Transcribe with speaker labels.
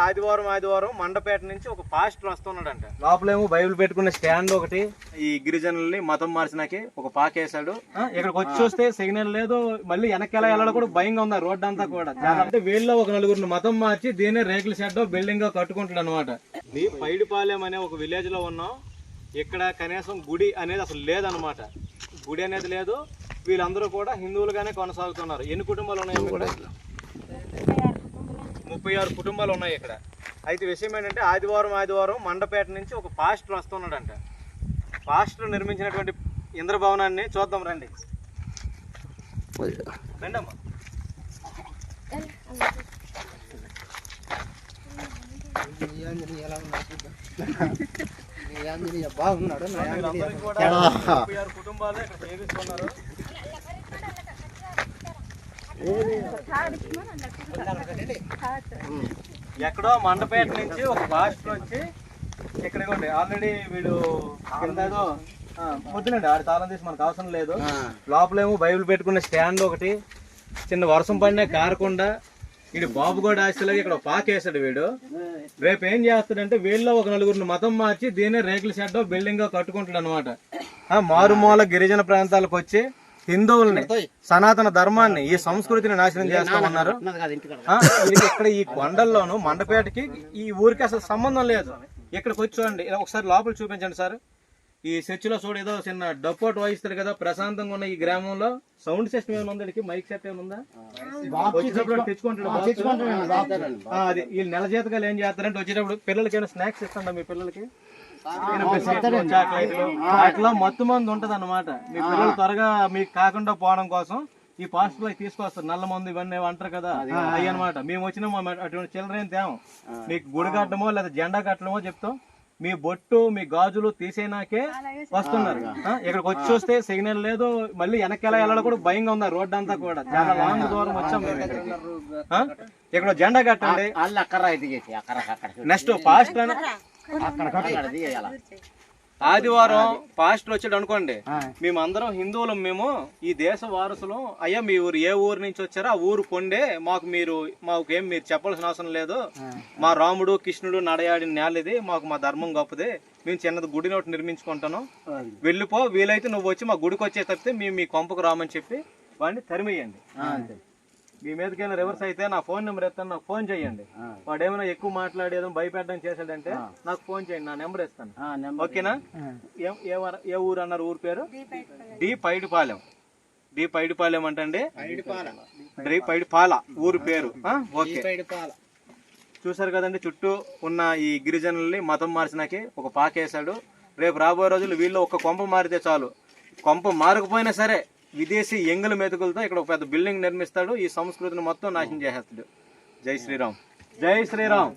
Speaker 1: ఆదివారం మండపేట నుంచి ఒక పాస్టర్ వస్తున్నాడంట. లోపలేమో బైబిల్ పెట్టుకునే స్టాండ్ ఒకటి, ఈ గిరిజనుల్ని మతం మార్చినాకి ఒక పాకేశాడు. ఇక్కడికి వచ్చి చూస్తే సిగ్నల్ లేదు, మళ్ళీ వెనక్కి ఎలా వెళ్ళాలో కూడా భయంగా ఉంది రోడ్డు అంతా కూడా. అంటే వీళ్ళు ఒక నలుగురిని మతం మార్చి దీనే రేకుల షెడ్ బిల్డింగ్ కట్టుకుంటాడు అనమాట. పైడిపాలెం అనే ఒక విలేజ్ లో ఉన్నాం. ఇక్కడ కనీసం గుడి అనేది అసలు లేదనమాట. గుడి అనేది లేదు. వీళ్ళందరూ కూడా హిందువులుగానే కొనసాగుతున్నారు. ఎన్ని కుటుంబాలు ఉన్నాయి ఇక్కడ? 36 కుటుంబాలు ఉన్నాయి ఇక్కడ. అయితే విషయం ఏంటంటే ఆదివారం మండపేట నుంచి ఒక పాస్టర్ వస్తున్నాడంట. పాస్టర్ నిర్మించినటువంటి ఇంద్రభవనాన్ని చూద్దాం రండి. రండమ్మా. బాగున్నాడు. 36 కుటుంబాలు ఇక్కడ సేవిస్తున్నారు. ఎక్కడో మండపేట నుంచి ఒక పాస్టర్ వచ్చి ఇక్కడ ఆల్రెడీ వీడు వద్దునండి ఆడి తాళం తీసి మనకు అవసరం లేదు. లోపలేమో బైబిల్ పెట్టుకునే స్టాండ్ ఒకటి, చిన్న వర్షం పడినా కారకుండా వీడు బాబుగోడ ఆశలాగా ఇక్కడ పాకేశాడు వీడు. రేపు ఏం చేస్తాడంటే వీళ్ళు ఒక నలుగురిని మతం మార్చి దీనే రేకుల షెడ్ బిల్డింగ్ కట్టుకుంటాడు అనమాట. మారుమూల గిరిజన ప్రాంతాలకు వచ్చి హిందువుల్ని, సనాతన ధర్మాన్ని, ఈ సంస్కృతిని నాశనం చేస్తామన్నారు. ఇక్కడ ఈ కొండల్లోనూ మండపేటకి ఈ ఊరికి అసలు సంబంధం లేదు. ఇక్కడికి వచ్చి చూడండి, ఒకసారి లోపల చూపించండి సార్. ఈ చర్చిలో చూడు ఏదో చిన్న డప్పోట్ వాయిస్తాడు కదా, ప్రశాంతంగా ఉన్న ఈ గ్రామంలో సౌండ్ సిస్టమ్ ఏమైనా ఉందా? మైక్ సెట్ ఏమైనా ఉందా? వచ్చేటప్పుడు తెచ్చుకుంటాడు. అది వీళ్ళు నెల జీతగాలు ఏం చేస్తారంటే వచ్చేటప్పుడు పిల్లలకి ఏమైనా స్నాక్స్ ఇస్తాండా మీ పిల్లలకి? చాక్లెట్లు అట్లా మొత్తం మంది ఉంటది అన్నమాట. మీ పిల్లలు త్వరగా మీకు కాకుండా పోవడం కోసం ఈ పాస్టర్ లో తీసుకొస్తారు. నల్ల మందు ఇవన్నీ అంటారు కదా, అవి అనమాట. మేము వచ్చిన అటువంటి చిల్లర ఏం తేము. మీకు గుడి కట్టమో లేదా జెండా కట్టడమో చెప్తాం. మీ బొట్టు, మీ గాజులు తీసేనాకే వస్తున్నారు. ఇక్కడికి వచ్చి చూస్తే సిగ్నల్ లేదు, మళ్ళీ వెనక్కి ఎలా వెళ్ళాలో కూడా భయంగా ఉంది రోడ్డు అంతా కూడా. చాలా లాంగ్ దూరం వచ్చాం మేము. ఇక్కడ జెండా కట్టండి. నెక్స్ట్ పాస్టర్ ఆదివారం పాస్టర్ వచ్చాడు అనుకోండి, మేమందరం హిందువులం, మేము ఈ దేశ వారసులం. అయ్యా మీ ఊరు ఏ ఊరు నుంచి వచ్చారో ఆ ఊరు కొండే, మాకేం మీరు చెప్పాల్సిన అవసరం లేదు. మా రాముడు కృష్ణుడు నడయాడిన నేల ఇది, మాకు మా ధర్మం గొప్పది, మేము చిన్నది గుడిని ఒకటి నిర్మించుకుంటాను, వెళ్ళిపో, వీలైతే నువ్వు వచ్చి మా గుడికి వచ్చే తప్పితే మేము మీ కొంపకు రామని చెప్పి వాడిని తరిమేయండి. మీ మీదకి వెళ్ళి రివర్స్ అయితే నా ఫోన్ నెంబర్ ఇస్తాను, నాకు ఫోన్ చేయండి. వాడు ఏమైనా ఎక్కువ మాట్లాడేదో భయపెట్టడం చేశాడంటే నాకు ఫోన్ చేయండి, నా నెంబర్ ఇస్తాను. ఓకేనా? ఏ ఊరు అన్నారు? ఊరు పేరు పైడిపాలెం. పైడిపాలెం అంటండి, పైడిపాల ఊరు పేరు. ఓకే, చూసారు కదండి. చుట్టూ ఉన్న ఈ గిరిజనుల్ని మతం మార్చినాకి ఒక పాకేశాడు. రేపు రాబోయే రోజులు వీళ్ళు ఒక కొంప మారితే చాలు, కొంప మారకపోయినా సరే విదేశీ ఎంగుల మెతుకులతో ఇక్కడ ఒక పెద్ద బిల్డింగ్ నిర్మిస్తాడు. ఈ సంస్కృతిని మొత్తం నాశనం చేసేస్తాడు. జై శ్రీరామ్, జై శ్రీరామ్.